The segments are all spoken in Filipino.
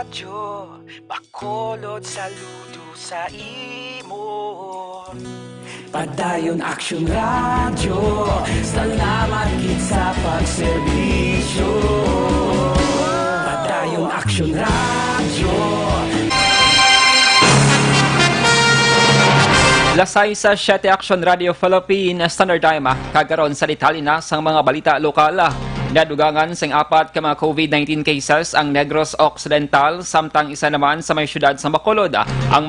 radyo, Bacolod saludo sa imo. Padayon Action Radio, salamat gid sa pagserbisyo. Padayon Action Radio. Lasay sa 7 Action Radio Philippine Standard Time kagaron sa detalye na sang mga balita lokal. Nadugangan sang 4 ka mga COVID-19 cases ang Negros Occidental samtang isa naman sa may syudad sa Bacolod. Ang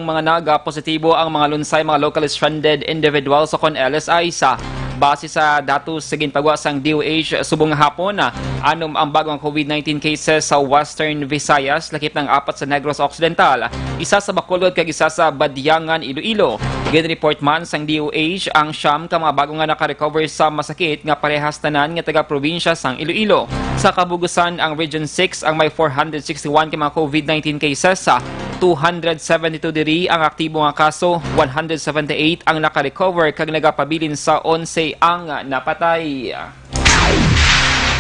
mga naga-positibo ang mga lunsay mga locally stranded individuals sa LSI sa base sa datos sa ginpagawa sang DOH subong hapon. Anom ang bagong COVID-19 cases sa Western Visayas lakip ng 4 sa Negros Occidental, isa sa Bacolod kag isa sa Badiangan, Iloilo. Ginreport man sang DOH ang siyam ka mga bagong nga naka-recover sa masakit nga parehas tanan nga taga-probinsya sang Iloilo. Sa kabugusan ang Region 6 ang may 461 ka mga COVID-19 cases sa 272 diri ang aktibo nga kaso, 178 ang naka-recover kag nagapabilin sa 11 ang napatay.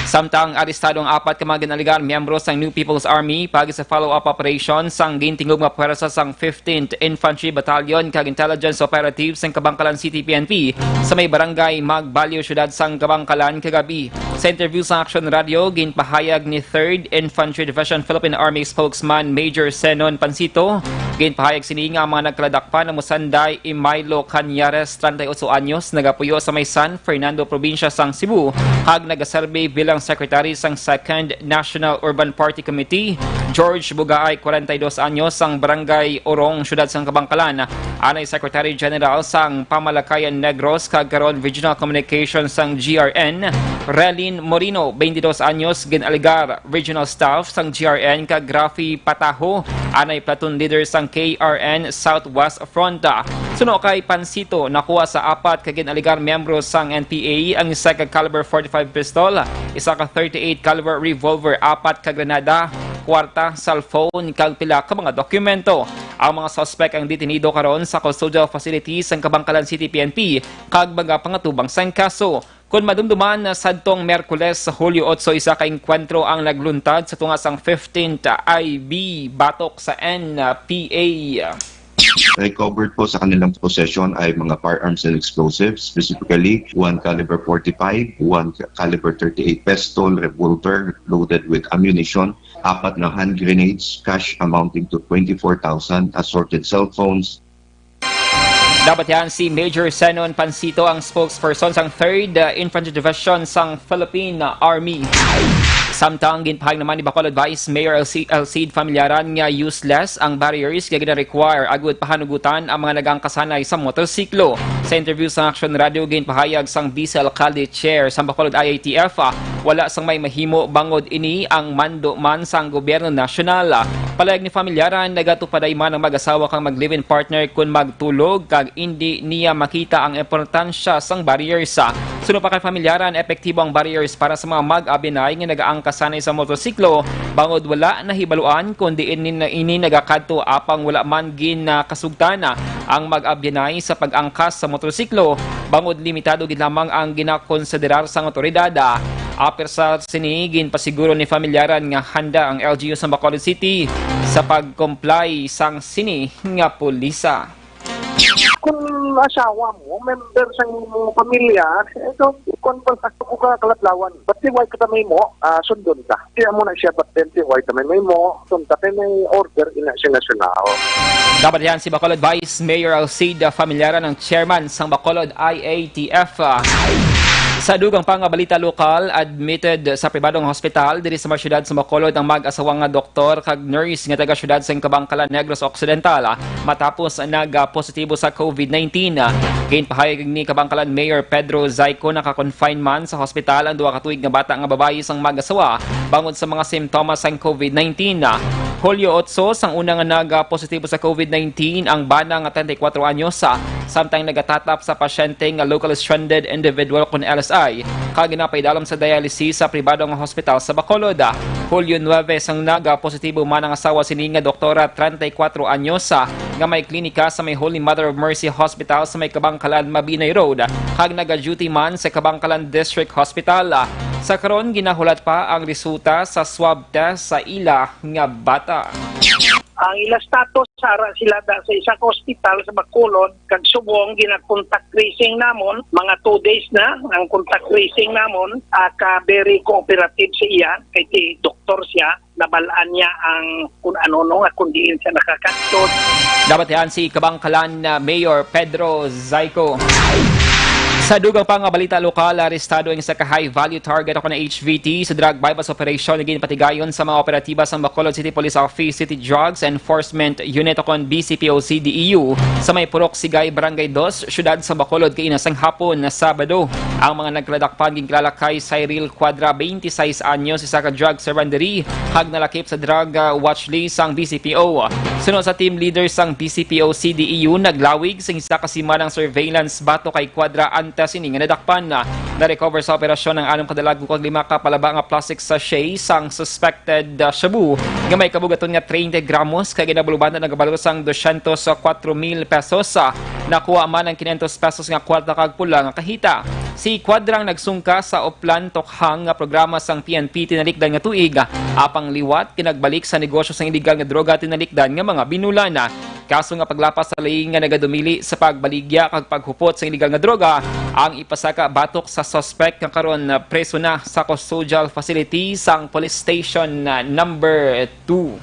Samtang arestado ang 4 ka mga ginaligan miyembro sang New People's Army pagi sa follow-up operation sang gintingog nga puwersa sang 15th Infantry Battalion kag Intelligence Operatives sang Kabangkalan City PNP sa may barangay Magbalyo syudad sang Kabangkalan kagabi. Sa interview sa Action Radio, ginpahayag ni 3rd Infantry Division Philippine Army spokesman Major Senon Pansito, ginpahayag sini nga mga nagkaladakpan na Musanday Imailo Canyares 38 anyos nagapuyo sa may San Fernando probinsya sang Cebu kag nagaserbe bilang Secretary sang 2nd National Urban Party Committee. George Bugaay 42 anyos sang Barangay Orong syudad sang Kabangkalan, anay Secretary General sang Pamalakayan Negros kag karon Regional Communications sang GRN. Relin Morino 22 anyos ginaligar Regional Staff sang GRN kag Rafi Pataho, anay platoon leader sang KRN Southwest Front. Suno kay Pansito nakuha sa 4 ka ginaligar miyembro sang NPA ang isa ka caliber 45 pistol, isa ka 38 caliber revolver, 4 ka granada, kwarta, cellphone kag pila ka mga dokumento. Ang mga suspect ang detenido karon sa custodial facilities sang Kabangkalan City PNP kag mga pangatubang sang kaso. Kung madumduman na sadtong Merkules sa Hulyo 8, isa ka engkwentro ang nagluntad sa tunga sang 15th IB batok sa NPA. Recovered po sa kanilang possession ay mga firearms and explosives, specifically 1 caliber 45, 1 caliber 38 pistol, revolver loaded with ammunition, 4 na hand grenades, cash amounting to 24,000, assorted cell phones. Dapat yan si Major Senon Pansito ang spokesperson sang 3rd Infantry Division sang Philippine Army. Samtang ginpahayag naman ni Bacolod Vice Mayor Alcide Familiaran nga useless ang barriers nga gina-require agud pahanugutan ang mga nagangkasanay sa motorsiklo. Sa interview sa Action Radio, ginpahayag sang Vice Alcalde Chair sa Bacolod IATF, wala sang may mahimo bangod ini ang mando man sang gobyerno nasyonal. Palayag ni Familiaran, nagatupaday man ang mag-asawa kang mag-live-in partner kung magtulog kag hindi niya makita ang importansya sang barriers. Suno pa kay Familiaran, epektibo ang barriers para sa mga mag-abinay nga nagaangkasanay sa motorsiklo, bangod wala na hibaluan kundi ini nagakadto apang wala man gin kasugtana ang mag-abinay sa pag-angkas sa motorsiklo, bangod limitado gid lamang ang ginakonsiderar sang otoridad. Aper sa sinigin pasiguro ni Familiaran nga handa ang LGU sa Bacolod City sa pag-comply sang sini nga pulisa. Kung asawa mo, member sa mong pamilya, ito, kung pagkakto ka kalatlawan, ba't di white ka mo, sundon ka. Kaya mo na siya, ba't di white ka may mo, sunta ka may order ina siya nasyonal. Dapat yan si Bacolod Vice Mayor Alcide Familiaran ang chairman sang Bacolod IATF. Sa dugang pang balita lokal, admitted sa pribadong hospital diri sa syudad sa Bacolod ang mag-asawang nga doktor kag nurse nga taga syudad sa Kabangkalan Negros Occidental matapos nag-positibo sa COVID-19. Ginpahayag ni Kabangkalan Mayor Pedro Zayco naka-confine man sa hospital ang 2 ka tuig nga bata nga babayi sang mag-asawa bangod sa mga simptomas sang COVID-19. Hulyo 8 sang unang nag-positibo sa COVID-19 ang bana nga 34 anyos samtang nagatatap sa pasyente nga locally stranded individual kun LSI kag ginapaidalam sa dialysis sa pribadong hospital sa Bacolod. Hulyo 9 sang nag-positibo man ang asawa sini nga doktora 34 anyos nga may klinika sa may Holy Mother of Mercy Hospital sa may Kabangkalan Mabinay Road kag naga-duty man sa Kabangkalan District Hospital. Sa karon ginahulat pa ang resulta sa swab test sa ila nga bata. Ang ila status sara sila da sa isa ka ospital sa Bacolod kag subong gina-contact tracing namon mga 2 days na ang contact tracing namon ka very cooperative siya kay ti doktor siya nabalaan niya ang kung ano nga kung diin siya nakakatod. Dapat yan si Kabangkalan Mayor Pedro Zayco. Sa dugang pang balita lokal, arestado ang isa ka high-value target ako na HVT sa drug bypass operation na ginpatigayon sa mga operatiba sa Bacolod City Police Office City Drugs Enforcement Unit akon BCPO-CDEU sa may Purok Sigay, Barangay 2, syudad sa Bacolod kay inasang hapon na Sabado. Ang mga nagladakpan ginkilala kay Cyril Cuadra, 26 anyos, isa ka drug surrendery, hag nalakip sa drug watch list ang BCPO. Sunod sa team leaders ang BCPO-CDEU, naglawig sa isa ka simanang surveillance bato kay Cuadra sini nga nadakpan na recover sa operasyon ng 6 kadalag bukod 5 ka palaba nga plastic sachet sang suspected shabu nga may kabugaton nga 30 gramos kay ginabuluban na nagabalo sang 204,000 pesos. Nakuha man ang 500 pesos nga kwarta kag pula nga kahita. Si Cuadrang nagsungka sa Oplan Tokhang nga programa sang PNP tinalikdan nga tuig apang liwat kinagbalik sa negosyo sang illegal nga droga tinalikdan nga mga binulana. Kaso nga paglapas sa laing nga nagadumili sa pagbaligya kag paghupot sa illegal nga droga ang ipasaka batok sa suspect nga karon preso na sa custodial facility sang police station number 2.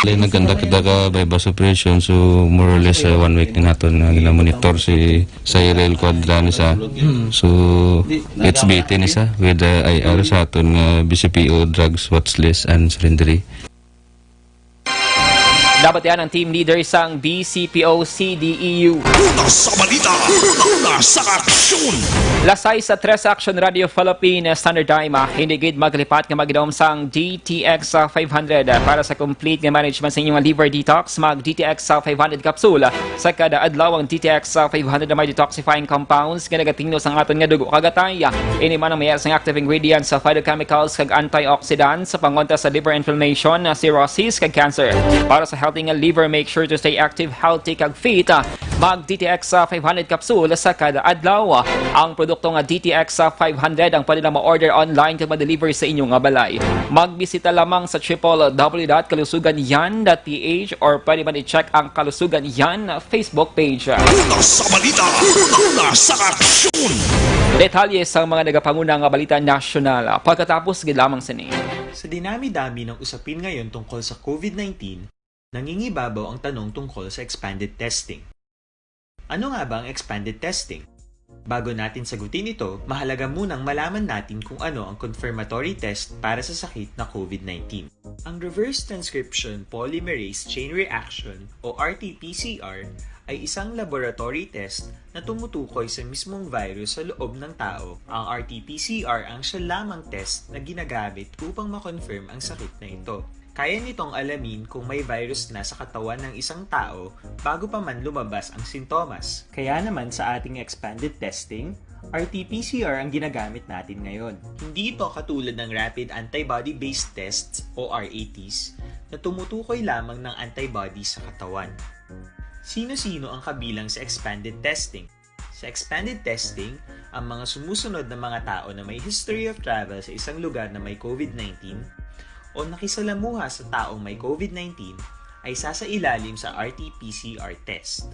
Nagkanda kita ka bypass operation, so more or less 1 week na natin na gina-monitor si Cyril Cuadra sa so it's beaten isa with the IR sa aton BCPO drugs watch list and surrendery. Dapat yan ang team leader sang BCPO-CDEU. Una sa balita, una sa aksyon. Lasay sa 3 Action Radio Philippine Standard Time, hindi gid maglipat nga magidom sang DTX 500 para sa complete nga management sa inyong liver detox. Mag DTX 500 capsule sa kada adlaw. Ang DTX 500 na may detoxifying compounds nga nagatingno sang aton nga dugo kagatay. Ini man ang mayar sang active ingredients sa phytochemicals kag antioxidants sa pangontra sa liver inflammation, cirrhosis kag cancer. Para sa healthy nga liver, make sure to stay active, healthy kag fit. Mag DTX 500 capsule sa kada adlaw. Ang produkto nga DTX 500 ang pwede na ma-order online kag ma-deliver sa inyong nga balay. Magbisita lamang sa www.kalusuganyan.ph or pwede man i-check ang Kalusugan Yan Facebook page. Una sa balita, una sa aksyon. Detalye sa mga nagapanguna nga balita nasyonal pagkatapos gid lamang sini. Sa dinami-dami ng usapin ngayon tungkol sa COVID-19, nangingibabaw ang tanong tungkol sa expanded testing. Ano nga ba ang expanded testing? Bago natin sagutin ito, mahalaga munang malaman natin kung ano ang confirmatory test para sa sakit na COVID-19. Ang reverse transcription polymerase chain reaction o RT-PCR ay isang laboratory test na tumutukoy sa mismong virus sa loob ng tao. Ang RT-PCR ang siya lamang test na ginagamit upang makonfirm ang sakit na ito. Kaya nitong alamin kung may virus na sa katawan ng isang tao bago pa man lumabas ang sintomas. Kaya naman sa ating expanded testing, RT-PCR ang ginagamit natin ngayon. Hindi ito katulad ng Rapid Antibody-Based Tests o RATs na tumutukoy lamang ng antibodies sa katawan. Sino-sino ang kabilang sa expanded testing? Sa expanded testing, ang mga sumusunod na mga tao na may history of travel sa isang lugar na may COVID-19 o nakisalamuha sa taong may COVID-19 ay sasailalim sa RT-PCR test.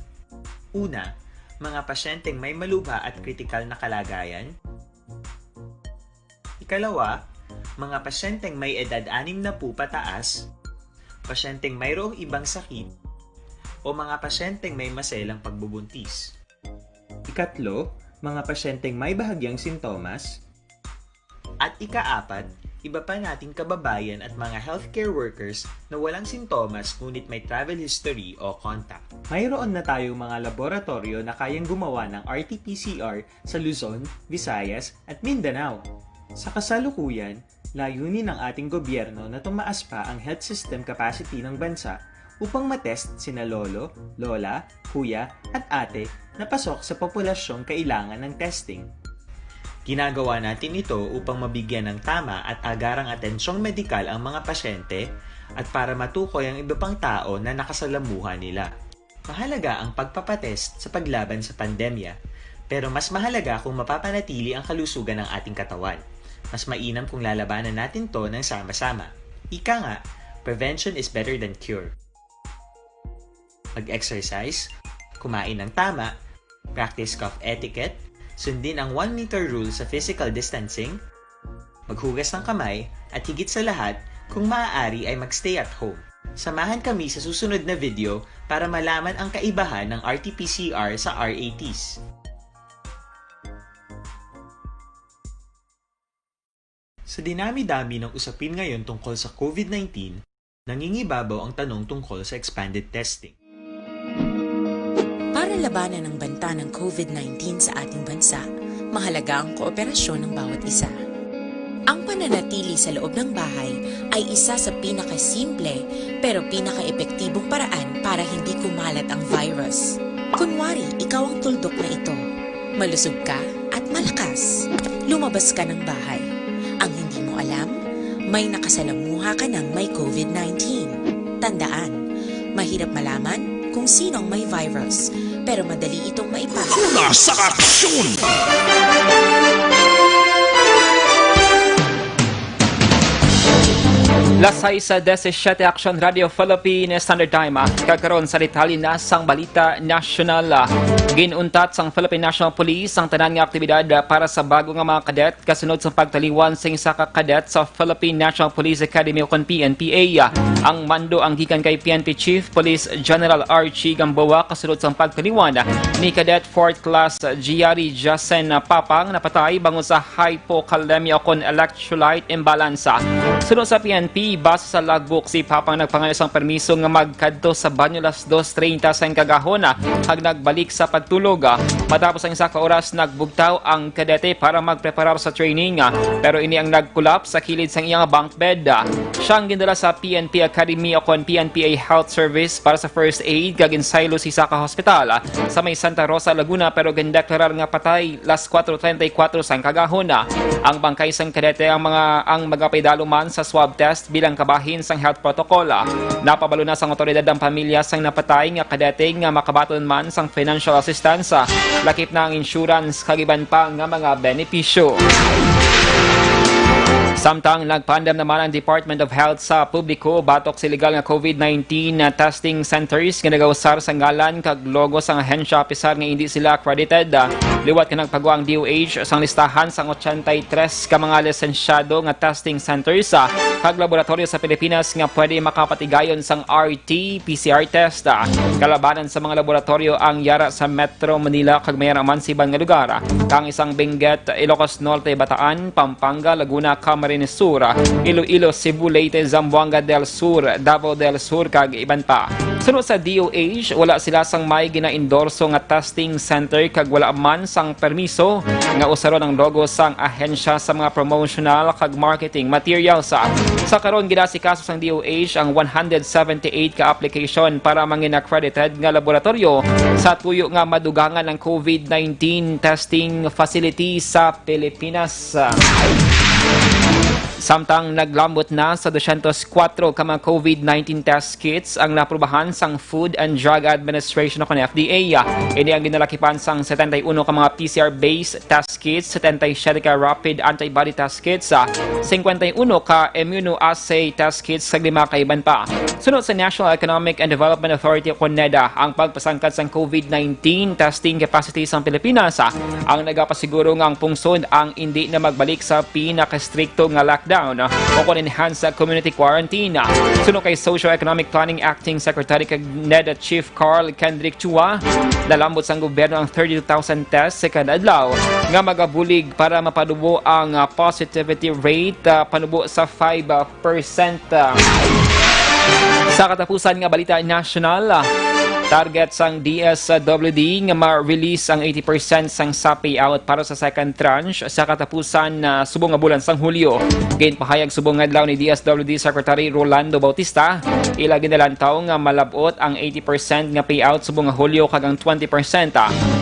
Una, mga pasyenteng may malubha at kritikal na kalagayan. Ikalawa, mga pasyenteng may edad 60 pataas, pasyenteng mayroong ibang sakit, o mga pasyenteng may maselang pagbubuntis. Ikatlo, mga pasyenteng may bahagyang sintomas. At ikaapat, iba pa nating kababayan at mga healthcare workers na walang sintomas ngunit may travel history o contact. Mayroon na tayong mga laboratorio na kayang gumawa ng RT-PCR sa Luzon, Visayas at Mindanao. Sa kasalukuyan, layunin ng ating gobyerno na tumaas pa ang health system capacity ng bansa upang matest sina lolo, lola, kuya at ate na pasok sa populasyong kailangan ng testing. Ginagawa natin ito upang mabigyan ng tama at agarang atensyong medikal ang mga pasyente at para matukoy ang iba pang tao na nakasalamuha nila. Mahalaga ang pagpapatest sa paglaban sa pandemya Pero mas mahalaga kung mapapanatili ang kalusugan ng ating katawan. Mas mainam kung lalabanan natin to ng sama-sama. Ika nga, prevention is better than cure. Mag-exercise, kumain ng tama, practice cough etiquette, sundin ang 1 meter rule sa physical distancing, maghugas ng kamay, at higit sa lahat, kung maaari ay magstay at home. Samahan kami sa susunod na video para malaman ang kaibahan ng RT-PCR sa RATs. Sa dinami-dami ng usapin ngayon tungkol sa COVID-19, nangingibabaw ang tanong tungkol sa expanded testing. Para labanan ang banta ng COVID-19 sa ating bansa, mahalaga ang kooperasyon ng bawat isa. Ang pananatili sa loob ng bahay ay isa sa pinakasimple pero pinaka-epektibong paraan para hindi kumalat ang virus. Kunwari, ikaw ang tuldok na ito. Malusog ka at malakas. Lumabas ka ng bahay. Ang hindi mo alam, may nakasalamuha ka ng may COVID-19. Tandaan, mahirap malaman kung sinong may virus, pero madali itong maipasa. Nasa aksyon! Lasay sa 17 Action Radio Philippine Standard Time, kagkaroon sa detalye na sang balita nasyonal. Ginuntat sang Philippine National Police ang tanan nga aktibidad para sa bago nga mga kadet kasunod sa pagtaliwan sa isa ka kadet sa Philippine National Police Academy o PNPA. Ang mando ang gikan kay PNP Chief Police General Archie Gamboa kasunod sa pagtaliwan ni Cadet 4th Class Giari Jasen Papang napatay bangon sa hypokalemia kon electrolyte imbalance. Sunod sa PNP, base sa logbook, si Papang nagpangayo sang permiso nga magkadto sa banyo las 2:30 sa kagahon hag nagbalik sa pagtulog. Matapos ang isa ka oras nagbugtaw ang kadete para magpreparar sa training pero ini ang nagkulap sa kilid sang iyang bunk bed. Siyang gindala sa PNP Academy o PNPA Health Service para sa first aid kag insaylo si Saka Hospital sa may Santa Rosa, Laguna pero gindeklarar nga patay las 4:34 sa kagahon. Ang bangkay sang kadete ang magapaydaluman sa swab test bilang kabahin sang health protocol. Napabalo na sang otoridad ang pamilya sang napatay nga kadete nga makabaton man sang financial assistance. Lakip na ang insurance kagiban pa nga mga benepisyo. Samtang nagpandam naman ang Department of Health sa publiko batok sa illegal nga COVID-19 testing centers nga nagawsar sa ngalan kag logo sang ahensya pisar nga hindi sila accredited. Liwat ka nagpagawa ang DOH sang listahan sang 83 ka mga lisensyado nga testing centers kag laboratorio sa Pilipinas nga pwede makapatigayon sang RT-PCR test. Kalabanan sa mga laboratorio ang yara sa Metro Manila kag mayaraman sa ibang nga lugar. Kang isang Benguet, Ilocos Norte, Bataan, Pampanga, Laguna, Camarines Sur, Iloilo, Cebu, Leyte, Zamboanga del Sur, Davao del Sur kag iban pa. Sunod sa DOH, wala sila sang may gina-endorso nga testing center kag wala man sang permiso nga usaro ng logo sang ahensya sa mga promotional kag marketing materials. Sa karon ginasikaso sang DOH ang 178 ka application para mangin accredited nga laboratorio sa tuyo nga madugangan ng COVID-19 testing facility sa Pilipinas. Samtang naglambot na sa 204 ka mga COVID-19 test kits ang naprubahan sang Food and Drug Administration o FDA. Ini ang ginalakipan sang 71 ka mga PCR-based test kits, 77 ka rapid antibody test kits, 51 ka immunoassay test kits sa 5 ka iban pa. Sunod sa National Economic and Development Authority o NEDA, ang pagpasangkad sang COVID-19 testing capacity sa Pilipinas ang nagapasiguro nga ang pungsod ang hindi na magbalik sa pinaka-stricto nga lockdown o kung enhanced community quarantine. Sunod kay Socio-Economic Planning Acting Secretary kag NEDA Chief Carl Kendrick Chua, nalambot sang gobyerno ang 32,000 tests sa kada adlaw nga magabulig para mapadubo ang positivity rate panubo sa 5%. Sa katapusan nga balita nasyonal, target sang DSWD nga ma-release ang 80% sang sa payout para sa second tranche sa katapusan na subong nga bulan sang Hulyo. Gain pahayag subong nga adlaw ni DSWD Secretary Rolando Bautista, ila ginalantaw nga malabot ang 80% nga payout subong nga Hulyo kag ang 20%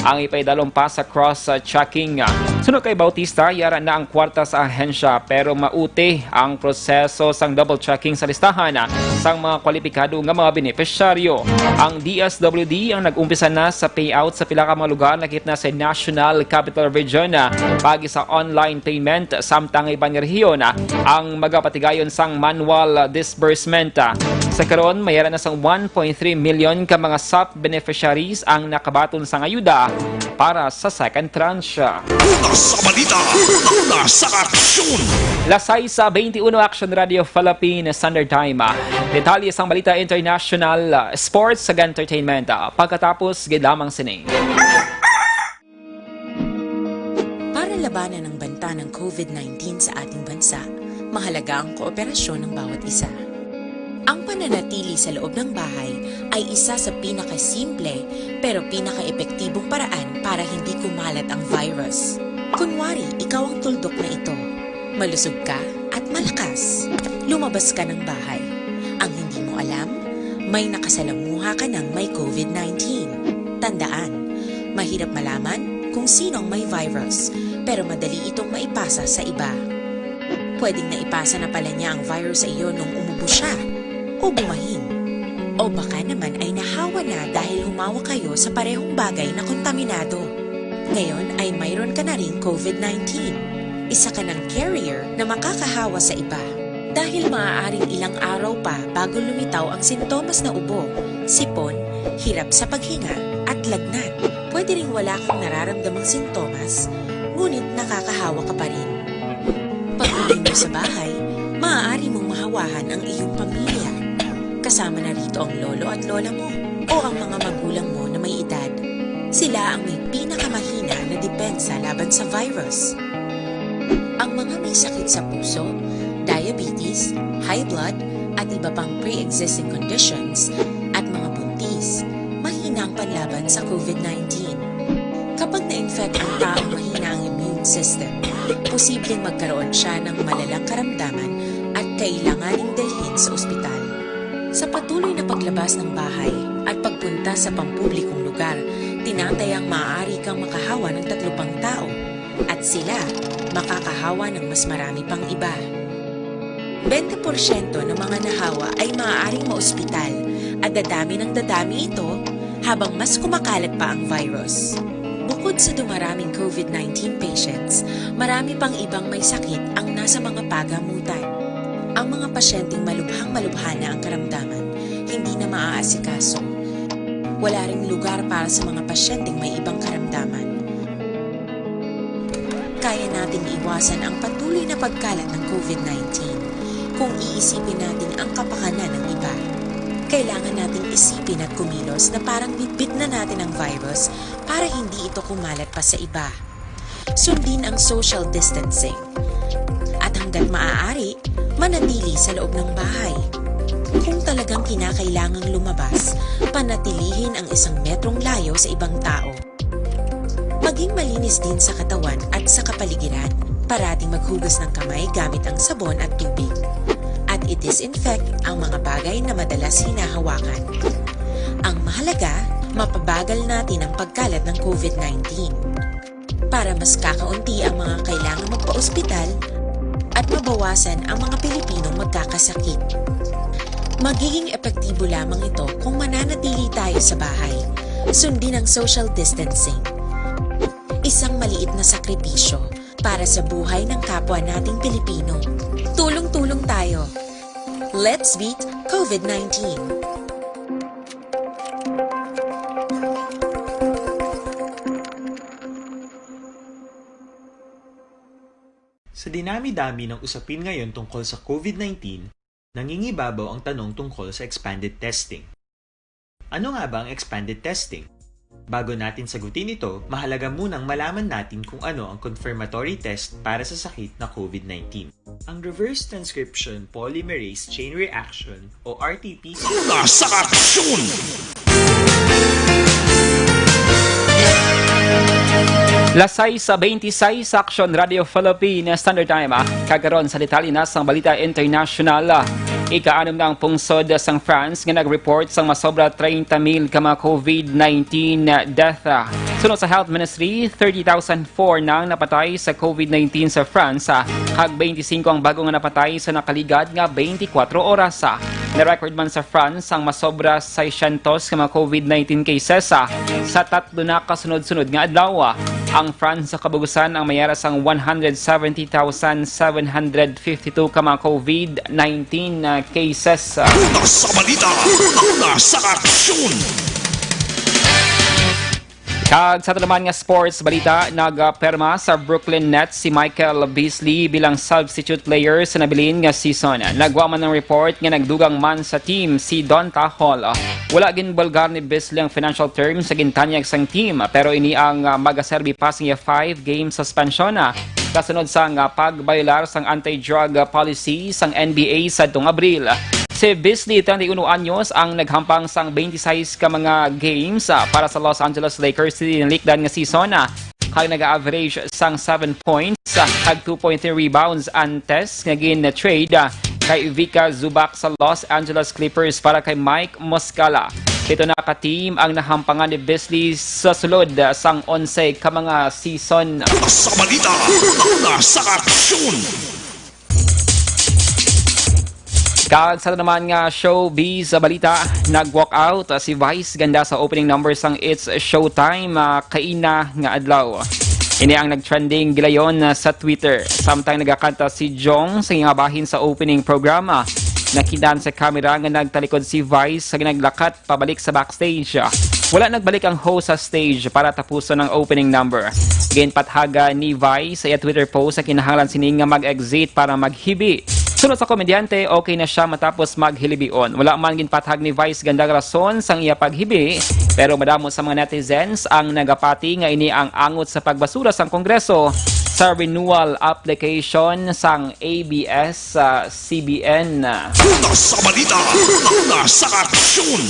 ang ipaydalom pa sa cross-checking. Sunod kay Bautista, yara na ang kwarta sa ahensya pero mauti ang proseso sang double checking sa listahan sang mga kwalipikado nga mga benepisyaryo. Ang DSWD DSWD ang nag-umpisa na sa payout sa pila ka mga lugar nakit na sa National Capital Region pagi sa online payment samtang ibang rehiyon ang magapatigayon sang manual disbursement. Sa karon mayroon na sang 1.3 million ka mga SAP beneficiaries ang nakabaton sang ayuda para sa second tranche. Una sa balita, una sa aksyon. Lasay sa 21 Action Radio Philippine Standard Time. Detalye sang balita international, sports sa entertainment. Pagkatapos, lamang sini. Para labanan ang banta ng COVID-19 sa ating bansa, mahalaga ang kooperasyon ng bawat isa. Ang pananatili sa loob ng bahay ay isa sa pinakasimple pero pinaka-epektibong paraan para hindi kumalat ang virus. Kunwari, ikaw ang tuldok na ito. Malusog ka at malakas. Lumabas ka ng bahay. Ang hindi mo alam, may nakasalamuha ka ng may COVID-19. Tandaan, mahirap malaman kung sinong may virus, pero madali itong maipasa sa iba. Pwedeng naipasa na pala niya ang virus sa iyo nung umubo siya, o bumahin. O baka naman ay nahawa na dahil humawa kayo sa parehong bagay na kontaminado. Ngayon ay mayroon ka na ring COVID-19. Isa ka ng carrier na makakahawa sa iba. Dahil maaaring ilang araw pa bago lumitaw ang sintomas na ubo, sipon, hirap sa paghinga at lagnat. Pwede ring wala kang nararamdamang sintomas, ngunit nakakahawa ka pa rin. Pag-uwi mo sa bahay, maaari mong mahawahan ang iyong pamilya. Kasama na rito ang lolo at lola mo o ang mga magulang mo na may edad. Sila ang may pinakamahina na depensa laban sa virus. Ang mga may sakit sa puso, diabetes, high blood, at iba pang pre-existing conditions, at mga buntis, mahina ang panlaban sa COVID-19. Kapag na-infect ang taong mahina ang immune system, posibleng magkaroon siya ng malalang karamdaman at kailanganing dalhin sa ospital. Sa patuloy na paglabas ng bahay at pagpunta sa pampublikong lugar, tinatayang maaari kang makahawa ng 3 pang tao at sila makakahawa ng mas marami pang iba. 20% ng mga nahawa ay maaaring maospital at dadami ng dadami ito habang mas kumakalat pa ang virus. Bukod sa dumaraming COVID-19 patients, marami pang ibang may sakit ang nasa mga pagamutan. Ang mga pasyenteng malubhang-malubha na ang karamdaman, hindi na maaasikaso. Wala ring lugar para sa mga pasyenteng may ibang karamdaman. Kaya nating iwasan ang patuloy na pagkalat ng COVID-19 kung iisipin natin ang kapakanan ng iba. Kailangan nating isipin at kumilos na parang bitbit na natin ang virus para hindi ito kumalat pa sa iba. Sundin ang social distancing. At hanggat maaari, manatili sa loob ng bahay. Kung talagang kinakailangang lumabas, panatilihin ang 1 metrong layo sa ibang tao. Maging malinis din sa katawan at sa kapaligiran. Parating maghugas ng kamay gamit ang sabon at tubig. At i-disinfect ang mga bagay na madalas hinahawakan. Ang mahalaga, mapabagal natin ang pagkalat ng COVID-19. Para mas kakaunti ang mga kailangang magpa-ospital at mabawasan ang mga Pilipinong magkakasakit. Magiging epektibo lamang ito kung mananatili tayo sa bahay. Sundin ang social distancing. Isang maliit na sakripisyo para sa buhay ng kapwa nating Pilipino. Tulong-tulong tayo. Let's beat COVID-19. Sa dinami-dami ng usapin ngayon tungkol sa COVID-19, nangingibabaw ang tanong tungkol sa expanded testing. Ano nga ba ang expanded testing? Bago natin sagutin ito, mahalaga munang malaman natin kung ano ang confirmatory test para sa sakit na COVID-19. Ang reverse transcription polymerase chain reaction o RT-PCR Una sa aksyon. Lasay sa 26 Action Radio Philippine Standard Time. Kagaron sa detalye na sang balita international. Ika-6 na ang pungsod sang France nga nag-report sang masobra 30,000 ka mga COVID-19 death. Sunod sa Health Ministry, 30,004 na ang napatay sa COVID-19 sa France. Kag 25 ang bago nga napatay sa nakaligad nga 24 oras. Na-record man sa France ang masobra 600 ka mga COVID-19 cases sa tatlo na kasunod-sunod nga adlaw. Ang France sa kabugusan ang mayara sang 170,752 ka mga COVID-19 cases. Una sa balita, una sa aksyon. Kag sa naman nga sports balita, nagperma sa Brooklyn Nets si Michael Beasley bilang substitute player sa nabilin nga season. Nagwa man ng report nga nagdugang man sa team si Donta Hall. Wala ginbolgar ni Beasley ang financial terms sa gintanyag sang team, pero ini ang magaserbi pa sa 5-game suspension kasunod sang pagbaylar sang anti-drug policy sang NBA sa Abril. Si Beasley, 31 anyos, ang naghampang sang 26 ka mga games para sa Los Angeles Lakers sa nalikdan nga season. Kag nag-average sang 7 points, kag 2.3 rebounds antes nga gin-trade kay Vika Zubac sa Los Angeles Clippers para kay Mike Muscala. Ito na ka-team ang nahampangan ni Beasley sa sulod sang 11 ka mga season. Una sa balita, una sa aksyon. Kag sa naman nga showbiz balita, nag-walk out si Vice ganda sa opening number sang It's Showtime kaina nga adlaw. Ini ang nag-trending gilayon sa Twitter. Samtang nagakanta si Jong sa bahin sa opening programa. Nakitaan sa camera nga nagtalikod si Vice sa ginaglakat pabalik sa backstage. Wala nagbalik ang host sa stage para tapuson ang opening number. Ginpathaga ni Vice sa Twitter post sa kinahanglan sini nga mag-exit para maghibi. Sunod sa komedyante, okay na siya matapos maghilibion. Wala man ginpathag ni Vice gandang rason sang iya paghibi, pero madamo sa mga netizens ang nagapati nga ini ang angot sa pagbasura sang Kongreso sa renewal application sang ABS-CBN. Una sa balita, una sa aksyon.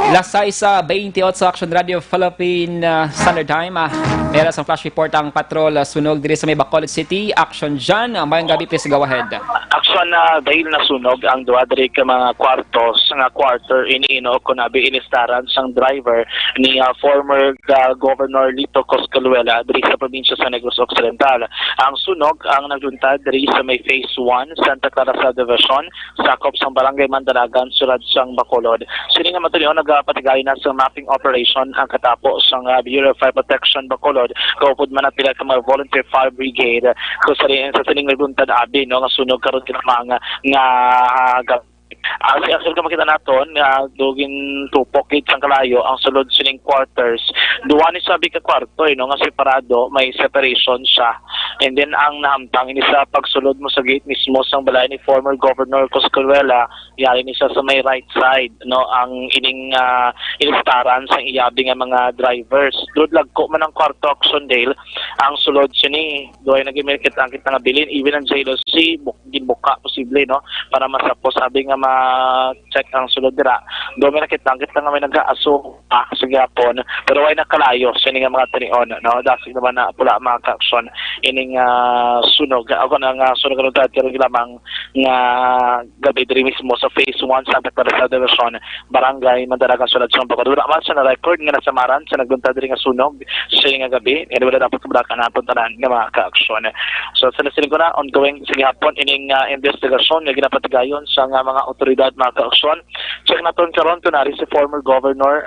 Lasay sa 28 sa Action Radio Philippine Standard Time. Meron sa flash report ang patrol sunog diri sa may Bacolod City. Action dyan. Mayang gabi, please go ahead. Aksyon na dahil nasunog ang duwa diri ka mga kwartos nga quarter iniino ko nabi inistaran sang driver ni former Governor Lito Coscaluela diri sa probinsya sa Negros Occidental. Ang sunog ang nagluntad diri sa may Phase 1 Santa Clara Subdivision sakop sang Barangay Mandalagan sulad sang Bacolod. Sini nga matulyon nagpatigay na sa mapping operation ang katapos sang Bureau of Fire Protection Bacolod. Kaupod man at pila ka mga volunteer fire brigade kung sa sining nagluntad abi no nga sunog karon kinamang nga si Axel ka makita naton dugin tupok gid sang kalayo ang sulod sining quarters duwa ni sabi ka kwarto no nga separado may separation siya and then ang nahamtang ini sa pagsulod mo sa gate mismo sang balay ni former Governor Coscaluela yari ni siya sa may right side no ang ining inistaran sang iyabi nga mga drivers dud lagko man ang kwarto Oxondale ang sulod sini duay nagimirkit ang kita nga bilin even ang JLC gibuka posible no para masapos sabi nga ma-check ang sulod dira. Do may nakita nga may nag-aaso sa gyapon pero way nakalayo sa nga mga tinion no dasig naman na pula mga ka-aksyon ining sunog ako nang sunog karon pero lamang nga gabi diri mismo sa Phase 1 Santa Clara Subdivision Barangay Mandalagan sulod sa Bacolod. Wala man sa na-record nga nasamaran sa naglunta diri nga sunog sa nga gabi and wala dapat kablakan naton tanan nga mga ka-aksyon. So sa nasiling ko na ongoing sa gyapon ining investigasyon nga ginapatigayon sa nga mga otoridad mga ka-aksyon. Check naton karon kunari si former Governor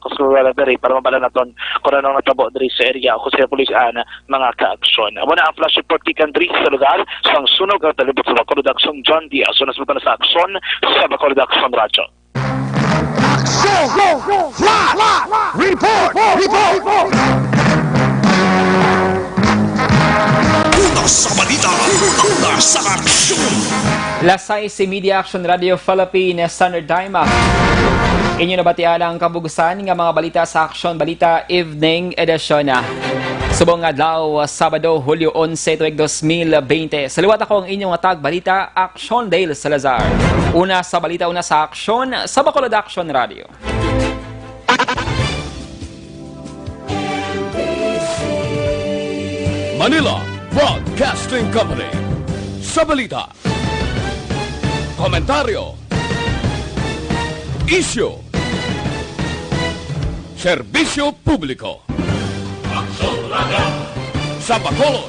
Coscaluela diri para mabala naton kung anong natabo diri sa area o sa pulisaan mga ka-aksyon. Amo na ang flash report tikan diri sa lugar sang sunog ang talibot sa Bacolod Aksyon John Diaz. So nasubukan na sa aksyon sa Bacolod Aksyon Radyo. Una sa balita, una sa aksyon. Lasay si Media Action Radio Philippine Standard Time. Inyo nabatian ang kabugusan nga mga balita sa Action Balita Evening Edition. Subong adlaw Sabado, Hulyo 11, tuig 2020. Saliwat ako ang inyong atag balita Action Dale Salazar. Una sa balita, una sa Action sa Bacolod Action Radio. Manila Broadcasting Company. Sa balita, komentaryo, issue, serbisyo publiko. Sa Bacolod,